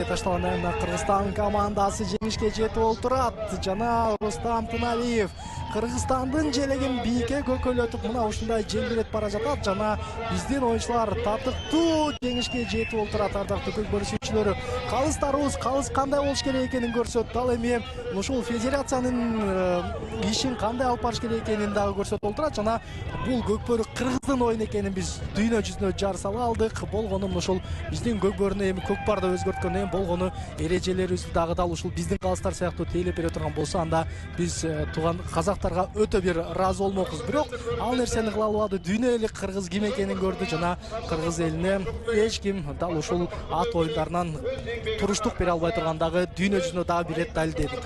ташталган Кыргызстан командасы жеңишке жетип отурат. Жана Рустам Тыналиев Кыргызстандын желегин бийикке көкөлөтүп мына ушундай желбирет бара жатат жана биздин оюнчулар татыктуу жеңишке жетип отурат. Ардактуу көз көрүүчүлөр, калыстарыбыз кандай болуш керек экенин көрсөттү. Ал эми ушул федерациянын ишин кандай алып барыш керек экенин дагы көрсөтүп отурат жана бул көкбөрү Кыргыздын оюну экенин биз дүйнө жүзүнө жар сала алдык. Болгону ушул биздин көкбөрүнү эми көкпарды өзгөрткөндөн болгону эрежелерибизди дагы дал ушул биздин калыстар сыяктуу тейлеп бере турган болсо, анда биз тууган казактарга өтө бир ыраазы болмокпуз. Бирок ал нерсени кыла албады. Дүйнө эли кыргыз ким экенин көрдү жана кыргыз элине эч ким дал ушул ат оюндарынан туруштук бере албай тургандыгы дүйнө жүзүнө дагы бир ирет далилдеди.